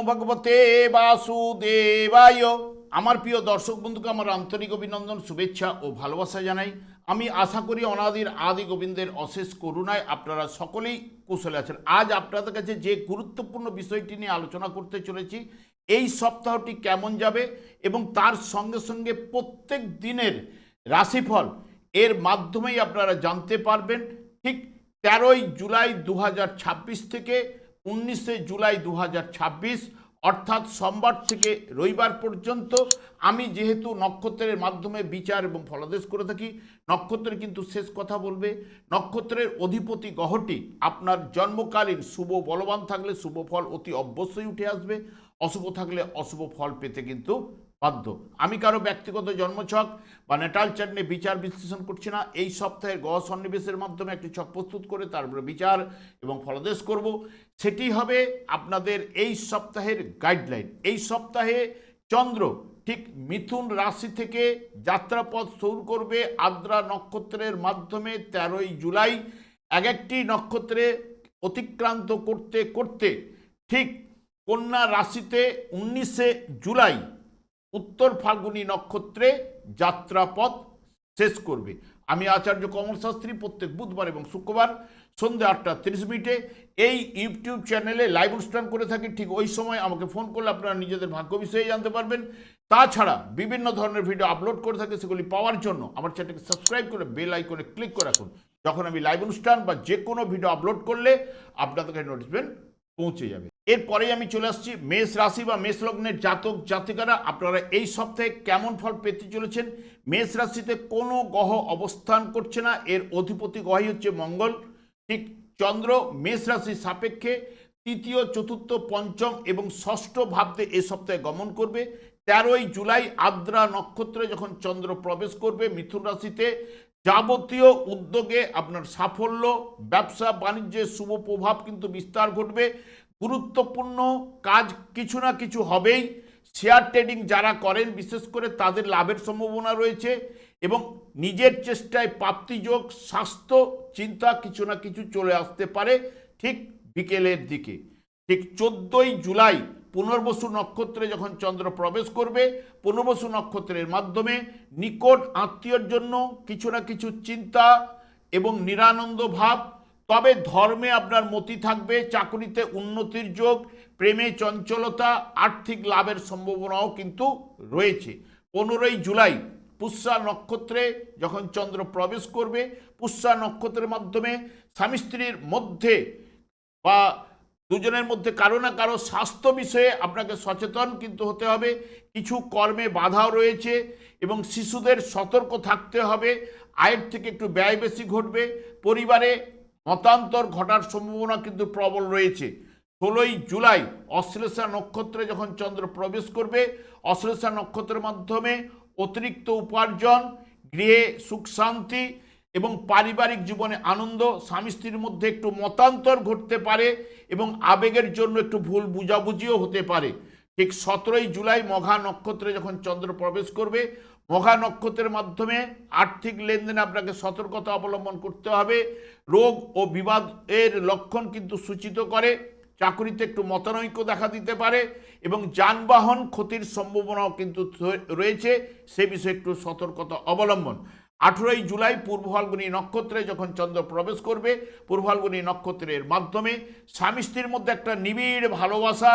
ভগবতে বাসুদেবায়। আমার প্রিয় দর্শক বন্ধুকে আমার আন্তরিক অভিনন্দন, শুভেচ্ছা ও ভালোবাসা জানাই। আমি আশা করি অনাদির আদি গোবিন্দের অশেষ করুণায় আপনারা সকলেই কুশলে আছেন। আজ আপনাদের কাছে যে গুরুত্বপূর্ণ বিষয়টি নিয়ে আলোচনা করতে চলেছি, এই সপ্তাহটি কেমন যাবে এবং তার সঙ্গে সঙ্গে প্রত্যেক দিনের রাশিফল এর মাধ্যমেই আপনারা জানতে পারবেন। ঠিক 13ই জুলাই 2026 থেকে 19শে জুলাই 2026, অর্থাৎ সোমবার থেকে রবিবার পর্যন্ত আমি যেহেতু নক্ষত্রের মাধ্যমে বিচার এবং ফলাদেশ করে থাকি, নক্ষত্রের কিন্তু শেষ কথা বলবে। নক্ষত্রের অধিপতি গ্রহটি আপনার জন্মকালীন শুভ বলবান থাকলে শুভ ফল অতি অবশ্যই উঠে আসবে, অশুভ থাকলে অশুভ ফল পেতে কিন্তু বাধ্য। আমি কারো ব্যক্তিগত জন্মছক বা নেটাল চার্ট নিয়ে বিচার বিশ্লেষণ করছি না। এই সপ্তাহের গ্রহ সন্নিবেশের মাধ্যমে একটি ছক প্রস্তুত করে তারপরে বিচার এবং ফলাদেশ করব। সেটি হবে আপনাদের এই সপ্তাহের গাইডলাইন। এই সপ্তাহে চন্দ্র ঠিক মিথুন রাশি থেকে যাত্রাপথ শুরু করবে আদ্রা নক্ষত্রের মাধ্যমে 13ই জুলাই। এক একটি নক্ষত্রে অতিক্রান্ত করতে করতে ঠিক কন্যা রাশিতে 19শে জুলাই উত্তর ফাল্গুনী নক্ষত্রে যাত্রাপথ শেষ করবে। আমি আচার্য কমল শাস্ত্রী প্রত্যেক বুধবার এবং শুক্রবার সন্ধ্যে 8:30 এই ইউটিউব চ্যানেলে লাইভ অনুষ্ঠান করে থাকি। ঠিক ওই সময় আমাকে ফোন করলে আপনারা নিজেদের ভাগ্য বিষয়ে জানতে পারবেন। তাছাড়া বিভিন্ন ধরনের ভিডিও আপলোড করে থাকি, সেগুলি পাওয়ার জন্য আমার চ্যানেলকে সাবস্ক্রাইব করে বেল আইকনে ক্লিক করে রাখুন। যখন আমি লাইভ অনুষ্ঠান বা যে কোনো ভিডিও আপলোড করলে আপনাদের কাছে নোটিফিকেশন পৌঁছে যাবে। এরপরেই আমি চলে আসছি মেষ রাশি বা মেষ লগ্নের জাতক জাতিকারা, আপনারা এই সপ্তাহে কেমন ফল পেতে চলেছেন। মেষ রাশিতে কোনো গ্রহ অবস্থান করছে না, এর অধিপতি গ্রহই হচ্ছে মঙ্গল। ঠিক চন্দ্র মেষ রাশির সাপেক্ষে তৃতীয়, চতুর্থ, পঞ্চম এবং ষষ্ঠ ভাবতে এ সপ্তাহে গমন করবে। 13ই জুলাই আদ্রা নক্ষত্রে যখন চন্দ্র প্রবেশ করবে মিথুন রাশিতে, যাবতীয় উদ্যোগে আপনার সাফল্য, ব্যবসা বাণিজ্যে শুভ প্রভাব কিন্তু বিস্তার ঘটবে। গুরুত্বপূর্ণ কাজ কিছু না কিছু হবেই। শেয়ার ট্রেডিং যারা করেন বিশেষ করে তাদের লাভের সম্ভাবনা রয়েছে এবং নিজের চেষ্টায় প্রাপ্তিযোগ, স্বাস্থ্য চিন্তা কিছু না কিছু চলে আসতে পারে ঠিক বিকেলের দিকে। ঠিক 14ই জুলাই পুনর্বসু নক্ষত্রে যখন চন্দ্র প্রবেশ করবে, পুনর্বসু নক্ষত্রের মাধ্যমে নিকট আত্মীয়র জন্য কিছু না কিছু চিন্তা এবং নিরানন্দ ভাব। তবে ধর্মে আপনার মতি থাকবে, চাকরিতে উন্নতির যোগ, প্রেমে চঞ্চলতা, আর্থিক লাভের সম্ভাবনাও কিন্তু রয়েছে। 15ই জুলাই পুষ্যা নক্ষত্রে যখন চন্দ্র প্রবেশ করবে, পুষ্যা নক্ষত্রের মাধ্যমে স্বামী স্ত্রীর মধ্যে বা দুজনের মধ্যে কারো না কারো স্বাস্থ্য বিষয়ে আপনাকে সচেতন কিন্তু হতে হবে। কিছু কর্মে বাধাও রয়েছে এবং শিশুদের সতর্ক থাকতে হবে। আয়ের থেকে একটু ব্যয় বেশি ঘটবে। পরিবারে মতান্তর ঘটার সম্ভাবনা কিন্তু প্রবল রয়েছে। 16ই জুলাই অশ্লেষা নক্ষত্রে যখন চন্দ্র প্রবেশ করবে, অশ্লেষা নক্ষত্রের মাধ্যমে অতিরিক্ত উপার্জন, গৃহে সুখ শান্তি এবং পারিবারিক জীবনে আনন্দ, স্বামী স্ত্রীর মধ্যে একটু মতান্তর ঘটতে পারে এবং আবেগের জন্য একটু ভুল বুঝাবুঝিও হতে পারে। ঠিক 17ই জুলাই মঘা নক্ষত্রে যখন চন্দ্র প্রবেশ করবে, মঘা নক্ষত্রের মাধ্যমে আর্থিক লেনদেনে আপনাকে সতর্কতা অবলম্বন করতে হবে। রোগ ও বিবাদের লক্ষণ কিন্তু সূচিত করে। চাকরিতে একটু মতানৈক্য দেখা দিতে পারে এবং যানবাহন ক্ষতির সম্ভাবনাও কিন্তু রয়েছে, সে বিষয়ে একটু সতর্কতা অবলম্বন। 18ই জুলাই পূর্ব ফাল্গুনী নক্ষত্রে যখন চন্দ্র প্রবেশ করবে, পূর্ব ফাল্গুনী নক্ষত্রের মাধ্যমে স্বামী স্ত্রীর মধ্যে একটা নিবিড় ভালোবাসা,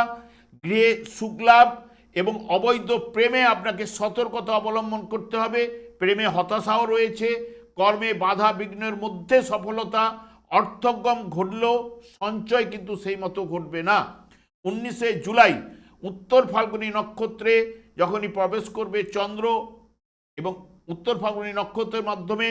গৃহে সুখলাভ এবং অবৈধ প্রেমে আপনাকে সতর্কতা অবলম্বন করতে হবে। প্রেমে হতাশাও রয়েছে, কর্মে বাধা বিঘ্নের মধ্যে সফলতা, অর্থগম ঘটলেও সঞ্চয় কিন্তু সেই মতো ঘটবে না। 19শে জুলাই উত্তর ফাল্গুনী নক্ষত্রে যখনই প্রবেশ করবে চন্দ্র এবং উত্তর ফাল্গুনী নক্ষত্রের মাধ্যমে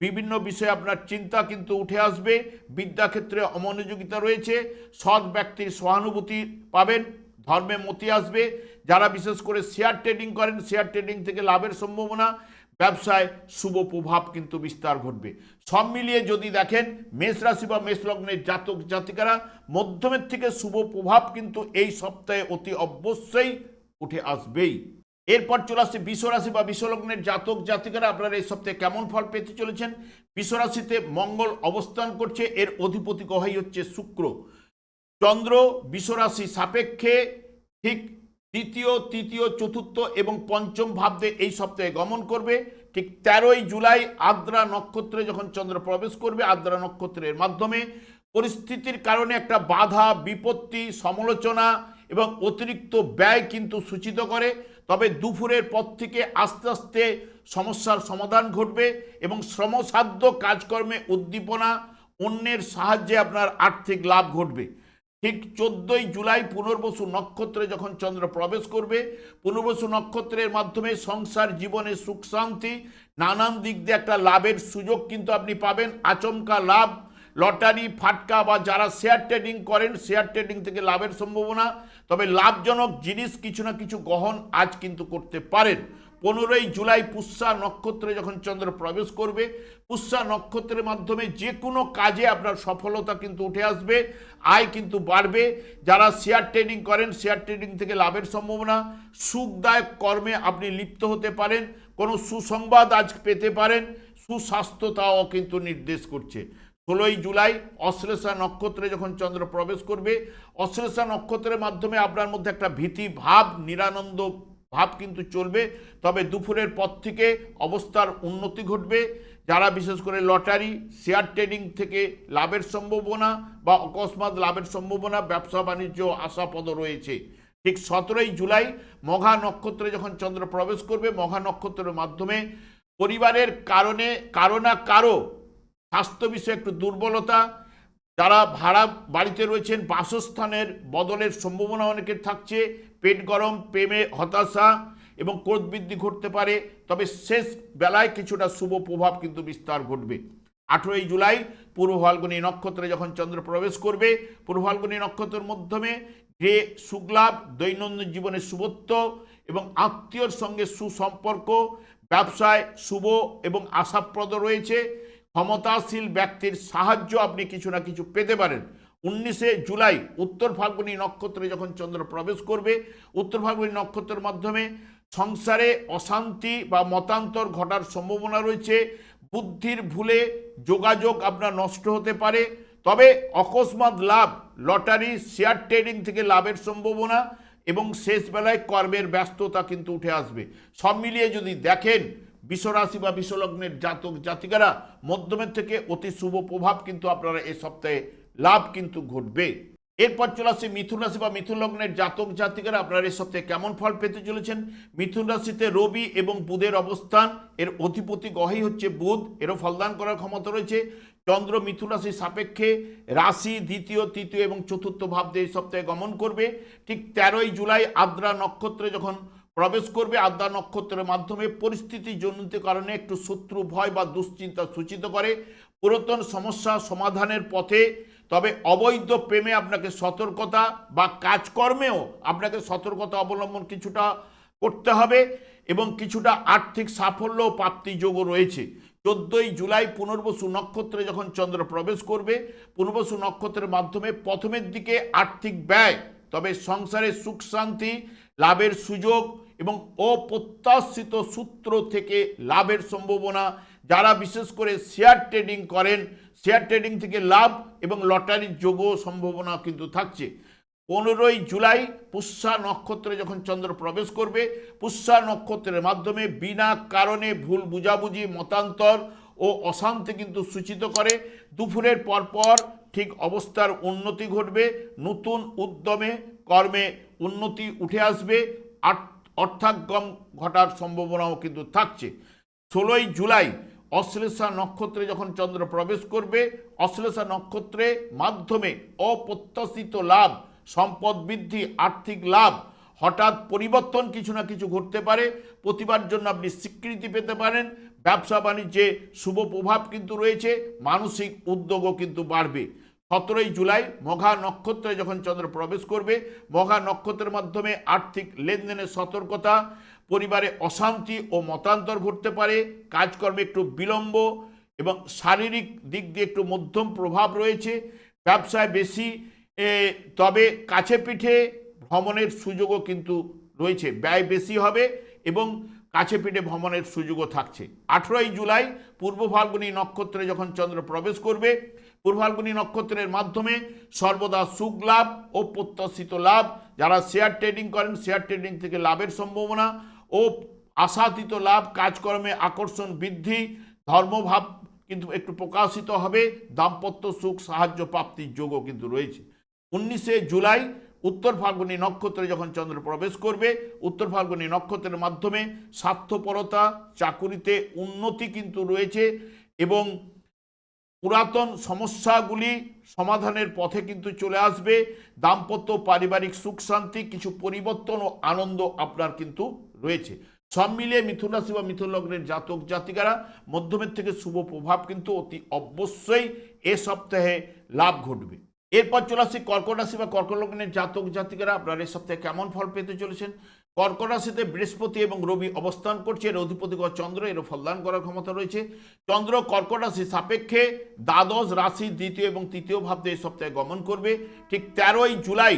বিভিন্ন বিষয়ে আপনার চিন্তা কিন্তু উঠে আসবে। বিদ্যাক্ষেত্রে অমনোযোগিতা রয়েছে, সৎ ব্যক্তির সহানুভূতি পাবেন, ধর্মে মতি আসবে। যারা বিশেষ করে শেয়ার ট্রেডিং করেন, শেয়ার ট্রেডিং থেকে লাভের সম্ভাবনা, ব্যবসায় শুভ প্রভাব কিন্তু বিস্তার ঘটবে। সব মিলিয়ে যদি দেখেন মেষ রাশি বা মেষ লগ্নের জাতক জাতিকারা, মধ্যমের থেকে শুভ প্রভাব কিন্তু এই সপ্তাহে অতি অবশ্যই উঠে আসবেই। এরপর চলে আসছে বৃষ রাশি বা বৃষ লগ্নের জাতক জাতিকারা, আপনারা এই সপ্তাহে কেমন ফল পেতে চলেছেন। বৃষ রাশিতে মঙ্গল অবস্থান করছে, এর অধিপতি গ্রহই হচ্ছে শুক্র। চন্দ্র বৃষ রাশি সাপেক্ষে ঠিক দ্বিতীয়, তৃতীয়, চতুর্থ এবং পঞ্চম ভাবতে এই সপ্তাহে গমন করবে। ঠিক 13ই জুলাই আদ্রা নক্ষত্রে যখন চন্দ্র প্রবেশ করবে, আদ্রা নক্ষত্রের মাধ্যমে পরিস্থিতির কারণে একটা বাধা, বিপত্তি, সমালোচনা এবং অতিরিক্ত ব্যয় কিন্তু সূচিত করে। তবে দুপুরের পর থেকে আস্তে আস্তে সমস্যার সমাধান ঘটবে এবং শ্রমসাধ্য কাজকর্মে উদ্দীপনা, অন্যের সাহায্যে আপনার আর্থিক লাভ ঘটবে। ঠিক 14ই জুলাই পুনর্বসু নক্ষত্রে যখন চন্দ্র প্রবেশ করবে, পুনর্বসু নক্ষত্রের মাধ্যমে সংসার জীবনে সুখ শান্তি, নানান দিক দিয়ে একটা লাভের সুযোগ কিন্তু আপনি পাবেন। আচমকা লাভ, লটারি, ফাটকা বা যারা শেয়ার ট্রেডিং করেন, শেয়ার ট্রেডিং থেকে লাভের সম্ভাবনা। তবে লাভজনক জিনিস কিছু না কিছু গ্রহণ আজ কিন্তু করতে পারেন। 15ই জুলাই পুষ্যা নক্ষত্রে যখন চন্দ্র প্রবেশ করবে, পুষ্যা নক্ষত্রের মাধ্যমে যে কোনো কাজে আপনার সফলতা কিন্তু উঠে আসবে, আয় কিন্তু বাড়বে। যারা শেয়ার ট্রেডিং করেন, শেয়ার ট্রেডিং থেকে লাভের সম্ভাবনা, সুখদায়ক কর্মে আপনি লিপ্ত হতে পারেন, কোনো সুসংবাদ আজ পেতে পারেন, সুস্বাস্থ্যতাও কিন্তু নির্দেশ করছে। 16ই জুলাই অশ্লেষা নক্ষত্রে যখন চন্দ্র প্রবেশ করবে, অশ্লেষা নক্ষত্রের মাধ্যমে আপনার মধ্যে একটা ভীতি ভাব, নিরানন্দ ভাব কিন্তু চলবে। তবে দুপুরের পর থেকে অবস্থার উন্নতি ঘটবে। যারা বিশেষ করে লটারি, শেয়ার ট্রেডিং থেকে লাভের সম্ভাবনা বা অকস্মাৎ লাভের সম্ভাবনা, ব্যবসা বাণিজ্য আশাপদ রয়েছে। ঠিক 17ই জুলাই মঘা নক্ষত্রে যখন চন্দ্র প্রবেশ করবে, মঘা নক্ষত্রের মাধ্যমে পরিবারের কারণে কারো না কারো স্বাস্থ্য বিষয়ে একটু দুর্বলতা, যারা ভাড়া বাড়িতে রয়েছেন বাসস্থানের বদলের সম্ভাবনা অনেকের থাকছে, পেট গরম, প্রেমে হতাশা এবং ক্রোধ বৃদ্ধি ঘটতে পারে। তবে শেষ বেলায় কিছুটা শুভ প্রভাব কিন্তু বিস্তার ঘটবে। 18ই জুলাই পূর্ব ফাল্গুনী নক্ষত্রে যখন চন্দ্র প্রবেশ করবে, পূর্ব ফাল্গুনী নক্ষত্রের মাধ্যমে গৃহে সুখলাভ, দৈনন্দিন জীবনে শুভত্ব এবং আত্মীয়র সঙ্গে সুসম্পর্ক, ব্যবসায় শুভ এবং আশাপ্রদ রয়েছে। ক্ষমতাশীল ব্যক্তির সাহায্য আপনি কিছু না কিছু পেতে পারেন। 19শে জুলাই উত্তর ফাল্গুনী নক্ষত্রে যখন চন্দ্র প্রবেশ করবে, উত্তর ফাল্গুনী নক্ষত্রের মাধ্যমে সংসারে অশান্তি বা মতান্তর ঘটার সম্ভাবনা রয়েছে। বুদ্ধির ভুলে যোগাযোগ আপনার নষ্ট হতে পারে। তবে অকস্মাৎ লাভ, লটারি, শেয়ার ট্রেডিং থেকে লাভের সম্ভাবনা এবং শেষ বেলায় কর্মের ব্যস্ততা কিন্তু উঠে আসবে। সব মিলিয়ে যদি দেখেন, বিশ্বরাশি বা বিশ্বলগ্নের জাতক জাতিকারা মধ্যমের থেকে অতি শুভ প্রভাব কিন্তু আপনারা এই সপ্তাহে লাভ কিন্তু ঘটবে। এরপর চলে আসছে মিথুন রাশি বা মিথুন লগ্নের জাতক জাতিকারা আপনারা এই সপ্তাহে কেমন ফল পেতে চলেছেন। মিথুন রাশিতে রবি এবং বুধের অবস্থান, এর অধিপতি গ্রহই হচ্ছে বুধ, এরও ফলদান করার ক্ষমতা রয়েছে। চন্দ্র মিথুন রাশির সাপেক্ষে রাশি দ্বিতীয়, তৃতীয় এবং চতুর্থ ভাব দিয়ে এই সপ্তাহে গমন করবে। ঠিক 13ই জুলাই আদ্রা নক্ষত্রে যখন প্রবেশ করবে, আদ্রা নক্ষত্রের মাধ্যমে পরিস্থিতিজনিত কারণে একটু শত্রু ভয় বা দুশ্চিন্তা সূচিত করে। পুরাতন সমস্যা সমাধানের পথে, তবে অবৈধ প্রেমে আপনাকে সতর্কতা বা কাজকর্মেও আপনাকে সতর্কতা অবলম্বন কিছুটা করতে হবে এবং কিছুটা আর্থিক সাফল্য প্রাপ্তিযোগও রয়েছে। 14ই জুলাই পুনর্বসু নক্ষত্রে যখন চন্দ্র প্রবেশ করবে, পুনর্বসু নক্ষত্রের মাধ্যমে প্রথমের দিকে আর্থিক ব্যয়, তবে সংসারে সুখ শান্তি, লাভের সুযোগ এবং অপ্রত্যাশিত সূত্র থেকে লাভের সম্ভাবনা। যারা বিশেষ করে শেয়ার ট্রেডিং করেন, শেয়ার ট্রেডিং থেকে লাভ এবং লটারির যোগও সম্ভাবনা কিন্তু থাকছে। 15ই জুলাই পুষ্যা নক্ষত্রে যখন চন্দ্র প্রবেশ করবে, পুষ্যা নক্ষত্রের মাধ্যমে বিনা কারণে ভুল বুঝাবুঝি, মতান্তর ও অশান্তি কিন্তু সূচিত করে। দুপুরের পরপর ঠিক অবস্থার উন্নতি ঘটবে, নতুন উদ্যমে কর্মে উন্নতি উঠে আসবে, অর্থাগম ঘটার সম্ভাবনাও কিন্তু থাকছে। 16ই জুলাই অশ্লেষা নক্ষত্রে যখন চন্দ্র প্রবেশ করবে, অশ্লেষা নক্ষত্রে মাধ্যমে অপ্রত্যাশিত লাভ, সম্পদ বৃদ্ধি, আর্থিক লাভ, হঠাৎ পরিবর্তন কিছু না কিছু ঘটতে পারে। প্রতিবার জন্য আপনি স্বীকৃতি পেতে পারেন। ব্যবসা বাণিজ্যে শুভ প্রভাব কিন্তু রয়েছে, মানসিক উদ্যোগও কিন্তু বাড়বে। 17ই জুলাই মঘা নক্ষত্রে যখন চন্দ্র প্রবেশ করবে, মঘা নক্ষত্রের মাধ্যমে আর্থিক লেনদেনের সতর্কতা, পরিবারে অশান্তি ও মতান্তর ঘটতে পারে, কাজকর্মে একটু বিলম্ব এবং শারীরিক দিক দিয়ে একটু মধ্যম প্রভাব রয়েছে। ব্যবসায় বেশি, তবে কাছে পিঠে ভ্রমণের সুযোগও কিন্তু রয়েছে, ব্যয় বেশি হবে এবং কাছে পিঠে ভ্রমণের সুযোগও থাকছে। 18ই জুলাই পূর্ব ফাল্গুনী নক্ষত্রে যখন চন্দ্র প্রবেশ করবে, পূর্ব ফাল্গুনী নক্ষত্রের মাধ্যমে সর্বদা সুখ লাভ ও প্রত্যাশিত লাভ, যারা শেয়ার ট্রেডিং করেন শেয়ার ট্রেডিং থেকে লাভের সম্ভাবনা ও আশাতীত লাভ, কাজকর্মে আকর্ষণ বৃদ্ধি, ধর্মভাব কিন্তু একটু প্রকাশিত হবে, দাম্পত্য সুখ সাহায্য প্রাপ্তির যোগও কিন্তু রয়েছে। 19শে জুলাই উত্তর ফাল্গুনী নক্ষত্রে যখন চন্দ্র প্রবেশ করবে, উত্তর ফাল্গুনী নক্ষত্রের মাধ্যমে স্বার্থপরতা, চাকুরিতে উন্নতি কিন্তু রয়েছে এবং পুরাতন সমস্যাগুলি সমাধানের পথে কিন্তু চলে আসবে। দাম্পত্য পারিবারিক সুখ শান্তি, কিছু পরিবর্তন ও আনন্দ আপনার কিন্তু রয়েছে। সব মিলিয়ে মিথুন রাশি বা মিথুন লগ্নের জাতক জাতিকারা মধ্যমের থেকে শুভ প্রভাব কিন্তু অতি অবশ্যই এ সপ্তাহে লাভ ঘটবে। এরপর চলে আসি কর্কট রাশি বা কর্কট লগ্নের জাতক জাতিকারা আপনারা এই সপ্তাহে কেমন ফল পেতে চলেছেন। কর্কট রাশিতে বৃহস্পতি এবং রবি অবস্থান করছে, এর অধিপতিগ্রহ চন্দ্র, এরও ফলদান করার ক্ষমতা রয়েছে। চন্দ্র কর্কট রাশি সাপেক্ষে দ্বাদশ রাশি দ্বিতীয় এবং তৃতীয় ভাবে এই সপ্তাহে গমন করবে। ঠিক 13ই জুলাই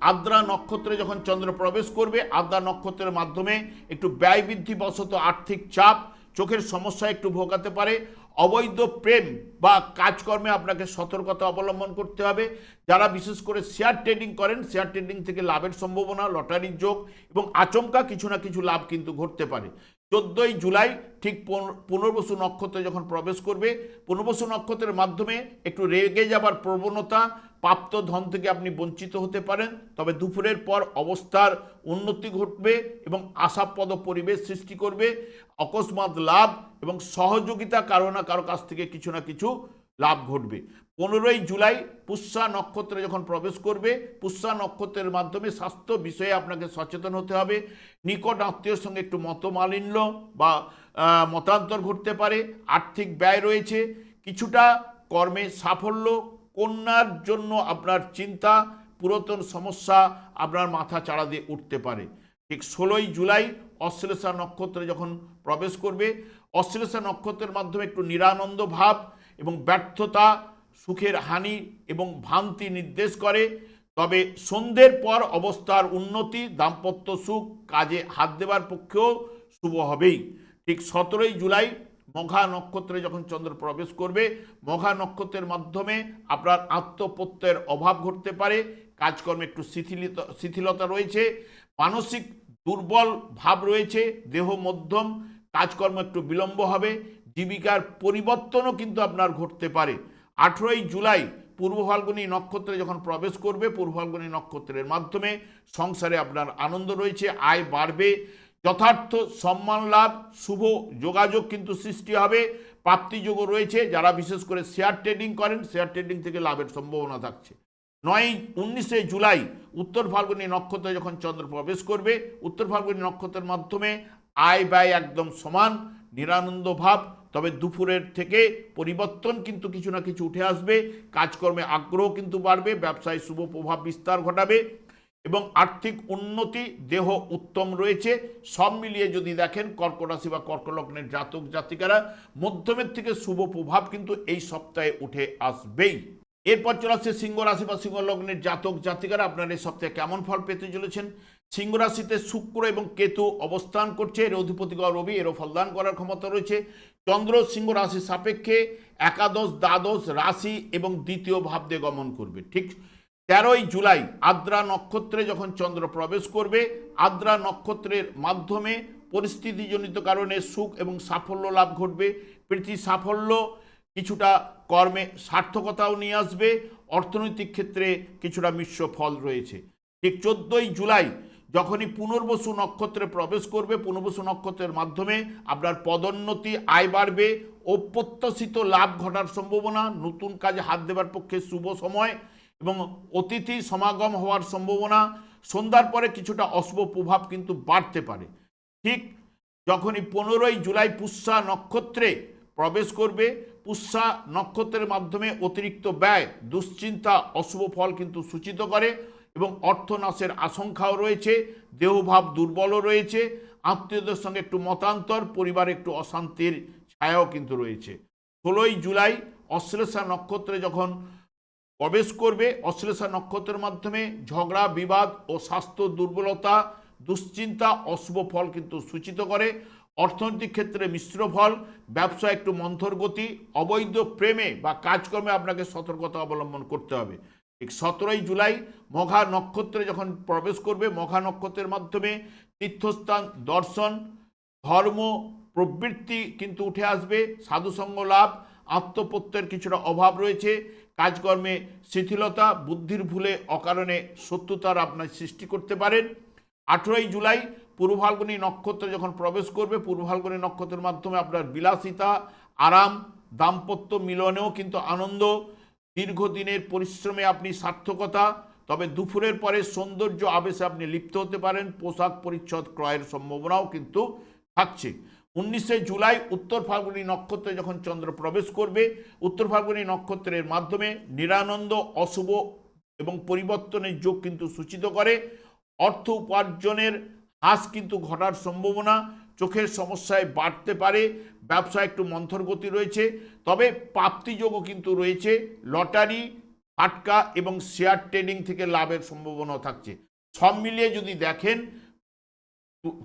আদ্রা নক্ষত্রে যখন চন্দ্র প্রবেশ করবে, আদ্রা নক্ষত্রের মাধ্যমে একটু ব্যয় বৃদ্ধি বশত আর্থিক চাপ, চোখের সমস্যা একটু ভোগাতে পারে। অবৈধ প্রেম বা কাজকর্মে আপনাকে সতর্কতা অবলম্বন করতে হবে। যারা বিশেষ করে শেয়ার ট্রেডিং করেন শেয়ার ট্রেডিং থেকে লাভের সম্ভাবনা, লটারির যোগ এবং আচমকা কিছু না কিছু লাভ কিন্তু ঘটতে পারে। 14ই জুলাই ঠিক পুনর্বসু নক্ষত্রে যখন প্রবেশ করবে, পুনর্বসু নক্ষত্রের মাধ্যমে একটু রেগে যাবার প্রবণতা, প্রাপ্ত ধন থেকে আপনি বঞ্চিত হতে পারেন। তবে দুপুরের পর অবস্থার উন্নতি ঘটবে এবং আশাপ্রদ পরিবেশ সৃষ্টি করবে। অকস্মাৎ লাভ এবং সহযোগিতা কারো না কারো কাছ থেকে কিছু না কিছু লাভ ঘটবে। 15ই জুলাই পুষ্যা নক্ষত্রে যখন প্রবেশ করবে, পুষ্যা নক্ষত্রের মাধ্যমে স্বাস্থ্য বিষয়ে আপনাকে সচেতন হতে হবে। নিকট আত্মীয়র সঙ্গে একটু মতমালিন্য বা মতান্তর ঘটতে পারে। আর্থিক ব্যয় রয়েছে, কিছুটা কর্মে সাফল্য, কন্যার জন্য আপনার চিন্তা, পুরাতন সমস্যা আপনার মাথা চাড়া দিয়ে উঠতে পারে। ঠিক 16ই জুলাই অশ্লেষা নক্ষত্রে যখন প্রবেশ করবে, অশ্লেষা নক্ষত্রের মাধ্যমে একটু নিরানন্দ ভাব এবং ব্যর্থতা, সুখের হানি এবং ভ্রান্তি নির্দেশ করে। তবে সন্ধ্যের পর অবস্থার উন্নতি, দাম্পত্য সুখ, কাজে হাত দেওয়ার পক্ষেও শুভ হবেই। ঠিক 17ই জুলাই মঘা নক্ষত্রে যখন চন্দ্র প্রবেশ করবে, মঘা নক্ষত্রের মাধ্যমে আপনার আত্মপ্রত্যয়ের অভাব ঘটতে পারে। কাজকর্মে একটু শিথিলতা রয়েছে, মানসিক দুর্বল ভাব রয়েছে, দেহ মধ্যম, কাজকর্ম একটু বিলম্ব হবে, জীবিকার পরিবর্তনও কিন্তু আপনার ঘটতে পারে। 18ই জুলাই পূর্ব ফাল্গুনী নক্ষত্রে যখন প্রবেশ করবে, পূর্ব ফাল্গুনী নক্ষত্রের মাধ্যমে সংসারে আপনার আনন্দ রয়েছে, আয় বাড়বে, যথার্থ সম্মান লাভ, শুভ যোগাযোগ কিন্তু সৃষ্টি হবে, প্রাপ্তিযোগও রয়েছে। যারা বিশেষ করে শেয়ার ট্রেডিং করেন শেয়ার ট্রেডিং থেকে লাভের সম্ভাবনা থাকছে। 19শে জুলাই উত্তর ফাল্গুনী নক্ষত্রে যখন চন্দ্র প্রবেশ করবে, উত্তর ফাল্গুনী নক্ষত্রের মাধ্যমে আয় ব্যয় একদম সমান, নিরানন্দ ভাব। তবে দুপুরের থেকে পরিবর্তন কিন্তু কিছু না কিছু উঠে আসবে, কাজকর্মে আগ্রহ কিন্তু বাড়বে, ব্যবসায় শুভ প্রভাব বিস্তার ঘটাবে এবং আর্থিক উন্নতি, দেহ উত্তম রয়েছে। সব মিলিয়ে যদি দেখেন কর্কট রাশি বা কর্কট লগ্নের জাতক জাতিকারা মধ্যমের থেকে শুভ প্রভাব কিন্তু এই সপ্তাহে উঠে আসবেই। এরপর চলে আসছে সিংহ রাশি বা সিংহ লগ্নের জাতক জাতিকারা আপনারা এই সপ্তাহে কেমন ফল পেতে চলেছেন। সিংহ রাশিতে শুক্র এবং কেতু অবস্থান করছে, এর অধিপতিগ্রহ রবি, এরও ফলদান করার ক্ষমতা রয়েছে। চন্দ্র সিংহ রাশির সাপেক্ষে একাদশ দ্বাদশ রাশি এবং দ্বিতীয় ভাব দিয়ে গমন করবে। ঠিক 13ই জুলাই আদ্রা নক্ষত্রে যখন চন্দ্র প্রবেশ করবে, আদ্রা নক্ষত্রের মাধ্যমে পরিস্থিতিজনিত কারণে সুখ এবং সাফল্য লাভ ঘটবে। প্রীতি সাফল্য, কিছুটা কর্মে সার্থকতাও নিয়ে আসবে, অর্থনৈতিক ক্ষেত্রে কিছুটা মিশ্র ফল রয়েছে। ঠিক 14ই জুলাই যখনই পুনর্বসু নক্ষত্রে প্রবেশ করবে, পুনর্বসু নক্ষত্রের মাধ্যমে আপনার পদোন্নতি, আয় বাড়বে, অপ্রত্যাশিত লাভ ঘটার সম্ভাবনা, নতুন কাজে হাত দেবার পক্ষে শুভ সময় এবং অতিথি সমাগম হওয়ার সম্ভাবনা। সন্ধ্যার পরে কিছুটা অশুভ প্রভাব কিন্তু বাড়তে পারে। ঠিক যখনই 15ই জুলাই পুষ্যা নক্ষত্রে প্রবেশ করবে, পুষ্যা নক্ষত্রের মাধ্যমে অতিরিক্ত ব্যয়, দুশ্চিন্তা, অশুভ ফল কিন্তু সূচিত করে এবং অর্থনাশের আশঙ্কাও রয়েছে, দেহভাব দুর্বলও রয়েছে, আত্মীয়দের সঙ্গে একটু মতান্তর, পরিবারে একটু অশান্তির ছায়াও কিন্তু রয়েছে। 16ই জুলাই অশ্লেষা নক্ষত্রে যখন প্রবেশ করবে, অশ্লেষা নক্ষত্রের মাধ্যমে ঝগড়া বিবাদ ও স্বাস্থ্য দুর্বলতা, দুশ্চিন্তা, অশুভ ফল কিন্তু সূচিত করে। অর্থনৈতিক ক্ষেত্রে মিশ্র ফল, ব্যবসা একটু মন্থর গতি, অবৈধ প্রেমে বা কাজকর্মে আপনাকে সতর্কতা অবলম্বন করতে হবে। ঠিক 17ই জুলাই মঘা নক্ষত্রে যখন প্রবেশ করবে, মঘা নক্ষত্রের মাধ্যমে তীর্থস্থান দর্শন, ধর্ম প্রবৃত্তি কিন্তু উঠে আসবে, সাধুসঙ্গ লাভ, আত্মপ্রত্যয়ের কিছুটা অভাব রয়েছে, কাজকর্মে শিথিলতা, বুদ্ধির ভুলে অকারণে শত্রুতার আপনার সৃষ্টি করতে পারেন। 18ই জুলাই পূর্ব ফাল্গুনী নক্ষত্রে যখন প্রবেশ করবে, পূর্ব ফাল্গুনী নক্ষত্রের মাধ্যমে আপনার বিলাসিতা, আরাম, দাম্পত্য মিলনেও কিন্তু আনন্দ, দীর্ঘদিনের পরিশ্রমে আপনি সার্থকতা, তবে দুপুরের পরে সৌন্দর্য আবেশে আপনি লিপ্ত হতে পারেন, পোশাক পরিচ্ছদ ক্রয়ের সম্ভাবনাও কিন্তু থাকছে। 19শে জুলাই উত্তর ফাল্গুনী নক্ষত্রে যখন চন্দ্র প্রবেশ করবে, উত্তর ফাল্গুনী নক্ষত্রের মাধ্যমে নিরানন্দ, অশুভ এবং পরিবর্তনের যোগ কিন্তু সূচিত করে। অর্থ উপার্জনের হ্রাস কিন্তু ঘটার সম্ভাবনা, চোখের সমস্যায় বাড়তে পারে, ব্যবসায় একটু মন্থর গতি রয়েছে, তবে প্রাপ্তিযোগও কিন্তু রয়েছে। লটারি, ফাটকা এবং শেয়ার ট্রেডিং থেকে লাভের সম্ভাবনাও থাকছে। সব মিলিয়ে যদি দেখেন,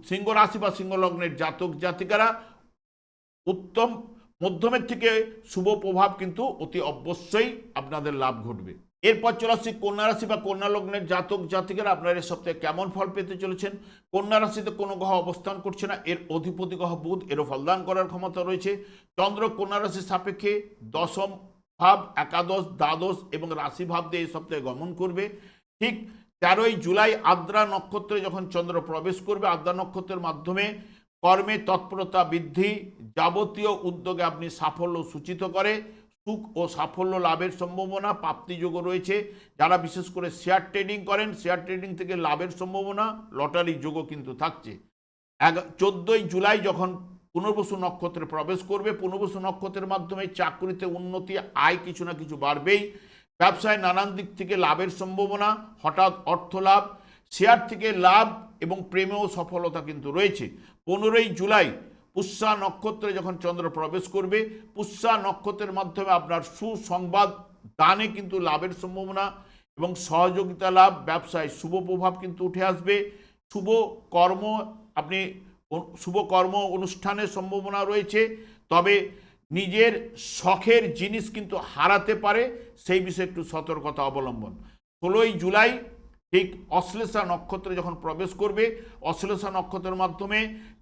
সিংহ রাশি বা সিংহ লগ্নের জাতক জাতিকারা উত্তম মধ্যমের থেকে শুভ প্রভাব কিন্তু অতি অবশ্যই আপনাদের লাভ ঘটবে। এরপর চলে আসছি কন্যা রাশি বা কন্যা লগ্নের জাতক জাতিকারা আপনারা এই সপ্তাহে কেমন ফল পেতে চলেছেন। কন্যা রাশিতে কোনো গ্রহ অবস্থান করছে না, এর অধিপতি গ্রহ বুধ, এরও ফলদান করার ক্ষমতা রয়েছে। চন্দ্র কন্যা রাশির সাপেক্ষে দশম ভাব, একাদশ, দ্বাদশ এবং রাশি ভাব দিয়ে এই সপ্তাহে গমন করবে। ঠিক 13ই জুলাই আদ্রা নক্ষত্রে যখন চন্দ্র প্রবেশ করবে, আদ্রা নক্ষত্রের মাধ্যমে কর্মে তৎপরতা বৃদ্ধি, যাবতীয় উদ্যোগে আপনি সাফল্য সূচিত করে, সুখ ও সাফল্য লাভের সম্ভাবনা, প্রাপ্তিযোগও রয়েছে। যারা বিশেষ করে শেয়ার ট্রেডিং করেন, শেয়ার ট্রেডিং থেকে লাভের সম্ভাবনা, লটারি যোগও কিন্তু থাকছে। 14ই জুলাই যখন পুনর্বসু নক্ষত্রে প্রবেশ করবে, পুনর্বসু নক্ষত্রের মাধ্যমে চাকরিতে উন্নতি, আয় কিছু না কিছু বাড়বেই, ব্যবসায় নানান দিক থেকে লাভের সম্ভাবনা, হঠাৎ অর্থ লাভ, শেয়ার থেকে লাভ এবং প্রেমেও সফলতা কিন্তু রয়েছে। 15ই জুলাই পুষ্যা নক্ষত্রে যখন চন্দ্র প্রবেশ করবে, পুষ্যা নক্ষত্রের মাধ্যমে আপনার সুসংবাদ দানে কিন্তু লাভের সম্ভাবনা এবং সহযোগিতা লাভ, ব্যবসায় শুভ প্রভাব কিন্তু উঠে আসবে। শুভ কর্ম আপনি শুভ কর্ম অনুষ্ঠানের সম্ভাবনা রয়েছে, তবে নিজের শখের জিনিস কিন্তু হারাতে পারে, সেই বিষয়ে একটু সতর্কতা অবলম্বন। 16ই জুলাই ঠিক অশ্লেষা নক্ষত্রে যখন প্রবেশ করবে, অশ্লেষা নক্ষত্রের মাধ্যমে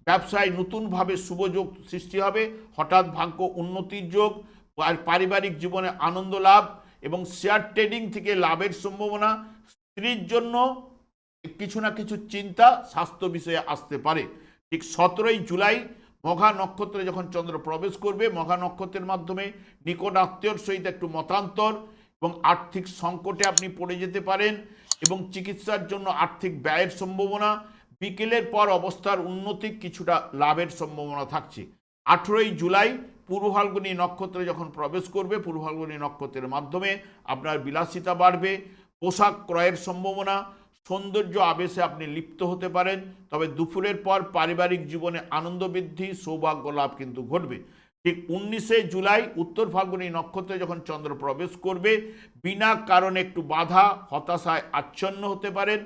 ব্যবসায় নতুনভাবে শুভযোগ সৃষ্টি হবে, হঠাৎ ভাগ্য উন্নতির যোগ, আর পারিবারিক জীবনে আনন্দ লাভ এবং শেয়ার ট্রেডিং থেকে লাভের সম্ভাবনা। স্ত্রীর জন্য কিছু না কিছু চিন্তা স্বাস্থ্য বিষয়ে আসতে পারে। ঠিক 17ই জুলাই মঘা নক্ষত্রে যখন চন্দ্র প্রবেশ করবে, মঘা নক্ষত্রের মাধ্যমে নিকট আত্মীয়র সহিত একটু মতান্তর এবং আর্থিক সংকটে আপনি পড়ে যেতে পারেন এবং চিকিৎসার জন্য আর্থিক ব্যয়ের সম্ভাবনা। বিকেলের পর অবস্থার উন্নতি, কিছুটা লাভের সম্ভাবনা থাকছে। 18ই জুলাই পূর্ব ফাল্গুনী নক্ষত্রে যখন প্রবেশ করবে, পূর্ব ফাল্গুনী নক্ষত্রের মাধ্যমে আপনার বিলাসিতা বাড়বে, পোশাক ক্রয়ের সম্ভাবনা, সৌন্দর্য আবেশে আপনি লিপ্ত হতে পারেন, তবে দুপুরের পর পারিবারিক জীবনে আনন্দ বৃদ্ধি, সৌভাগ্য লাভ কিন্তু ঘটবে। ঠিক 19শে জুলাই উত্তর ফাল্গুনী নক্ষত্রে যখন চন্দ্র প্রবেশ করবে, বিনা কারণে একটু বাধা, হতাশায় আচ্ছন্ন হতে পারেন,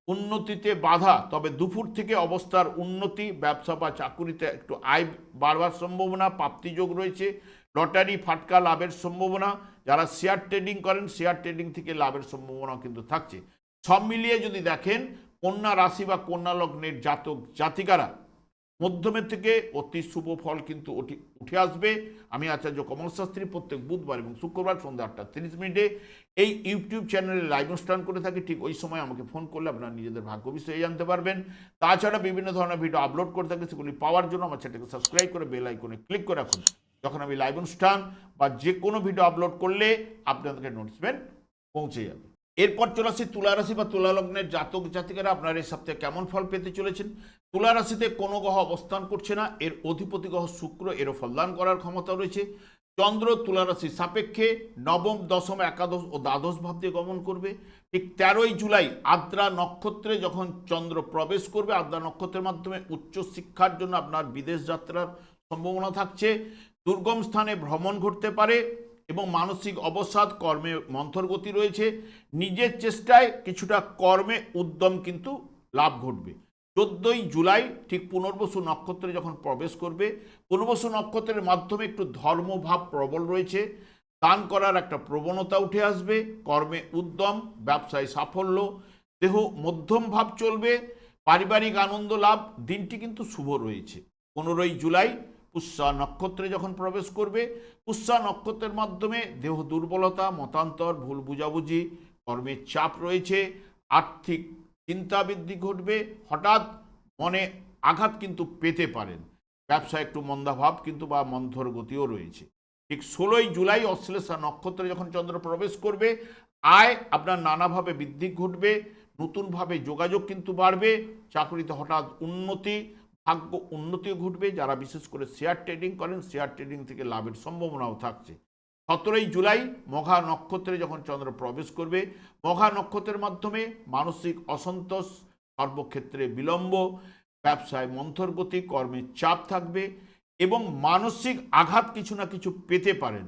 উন্নতিতে বাধা, তবে দুপুর থেকে অবস্থার উন্নতি, ব্যবসা বা চাকুরিতে একটু আয় বাড়বার সম্ভাবনা, প্রাপ্তিযোগ রয়েছে। লটারি, ফাটকা লাভের সম্ভাবনা, যারা শেয়ার ট্রেডিং করেন, শেয়ার ট্রেডিং থেকে লাভের সম্ভাবনা কিন্তু থাকছে। সব মিলিয়ে যদি দেখেন, কন্যা রাশি বা কন্যা লগ্নের জাতক জাতিকারা মধ্যমের থেকে অতি শুভ ফল কিন্তু উঠে আসবে। আমি আচার্য কমল শাস্ত্রী প্রত্যেক বুধবার এবং শুক্রবার সন্ধ্যা 8:30 এই ইউটিউব চ্যানেলে লাইভ অনুষ্ঠান করে থাকি। ঠিক ওই সময় আমাকে ফোন করলে আপনারা নিজেদের ভাগ্য বিষয়ে জানতে পারবেন। তাছাড়া বিভিন্ন ধরনের ভিডিও আপলোড করে থাকি, সেগুলি পাওয়ার জন্য আমার চ্যানেলকে সাবস্ক্রাইব করে বেল আইকনে ক্লিক করে রাখুন। যখন আমি লাইভ অনুষ্ঠান বা যে কোনো ভিডিও আপলোড করলে আপনাদেরকে নোটিফিকেশন পৌঁছে যাবে। এরপর চলে আসি তুলা রাশি বা তুলা লগ্নের জাতক জাতিকারা আপনারা এই সপ্তাহে কেমন ফল পেতে চলেছেন। তুলা রাশিতে কোনো গ্রহ অবস্থান করছে না, এর অধিপতি গ্রহ শুক্র, এরও ফলদান করার ক্ষমতা রয়েছে। চন্দ্র তুলা রাশির সাপেক্ষে নবম, দশম, একাদশ ও দ্বাদশ ভাব দিয়ে গমন করবে। ঠিক 13ই জুলাই আদ্রা নক্ষত্রে যখন চন্দ্র প্রবেশ করবে, আদ্রা নক্ষত্রের মাধ্যমে উচ্চ শিক্ষার জন্য আপনার বিদেশ যাত্রার সম্ভাবনা থাকছে। দুর্গম স্থানে ভ্রমণ ঘটতে পারে এবং মানসিক অবসাদ, কর্মে মন্থর গতি রয়েছে। নিজের চেষ্টায় কিছুটা কর্মে উদ্যম কিন্তু লাভ ঘটবে। 14ই জুলাই ঠিক পুনর্বসু নক্ষত্রে যখন প্রবেশ করবে, পুনর্বসু নক্ষত্রের মাধ্যমে একটু ধর্মভাব প্রবল রয়েছে, দান করার একটা প্রবণতা উঠে আসবে, কর্মে উদ্যম, ব্যবসায় সাফল্য, দেহ মধ্যম ভাব চলবে, পারিবারিক আনন্দ লাভ। দিনটি কিন্তু শুভ রয়েছে। 15ই জুলাই পুষ্যা নক্ষত্রে যখন প্রবেশ করবে, পুষ্যা নক্ষত্রের মাধ্যমে দেহ দুর্বলতা, মতান্তর, ভুল বুঝাবুঝি, কর্মের চাপ রয়েছে, আর্থিক চিন্তা বৃদ্ধি ঘটবে, হঠাৎ মনে আঘাত কিন্তু পেতে পারেন, ব্যবসায় একটু মন্দাভাব কিন্তু বা মন্থর গতিও রয়েছে। ঠিক 16ই জুলাই অশ্লেষা নক্ষত্রে যখন চন্দ্র প্রবেশ করবে, আয় আপনার নানাভাবে বৃদ্ধি ঘটবে, নতুনভাবে যোগাযোগ কিন্তু বাড়বে, চাকরিতে হঠাৎ উন্নতি, ভাগ্য উন্নতিও ঘটবে। যারা বিশেষ করে শেয়ার ট্রেডিং করেন, শেয়ার ট্রেডিং থেকে লাভের সম্ভাবনাও থাকছে। 17ই জুলাই মঘা নক্ষত্রে যখন চন্দ্র প্রবেশ করবে, মঘা নক্ষত্রের মাধ্যমে মানসিক অসন্তোষ, সর্বক্ষেত্রে বিলম্ব, ব্যবসায় মন্থর গতি, কর্মের চাপ থাকবে এবং মানসিক আঘাত কিছু না কিছু পেতে পারেন।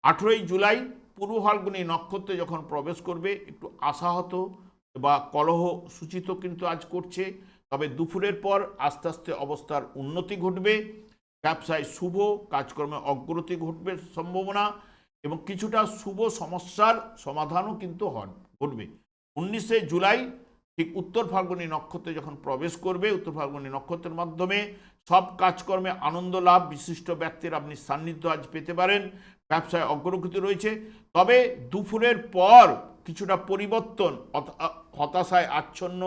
18ই জুলাই পূর্ব ফাল্গুনী নক্ষত্রে যখন প্রবেশ করবে, একটু আশাহত বা কলহ সূচিত কিন্তু আজ করছে, তবে দুপুরের পর আস্তে আস্তে অবস্থার উন্নতি ঘটবে, ব্যবসায় শুভ, কাজকর্মে অগ্রগতি ঘটবে সম্ভাবনা এবং কিছুটা শুভ সমস্যার সমাধানও কিন্তু ঘটবে। 19শে জুলাই ঠিক উত্তর ফাল্গুনী নক্ষত্রে যখন প্রবেশ করবে, উত্তর ফাল্গুনী নক্ষত্রের মাধ্যমে সব কাজকর্মে আনন্দ লাভ, বিশিষ্ট ব্যক্তির আপনি সান্নিধ্য আজ পেতে পারেন, ব্যবসায় অগ্রগতি রয়েছে। তবে দুপুরের পর কিছুটা পরিবর্তন, হতাশায় আচ্ছন্ন,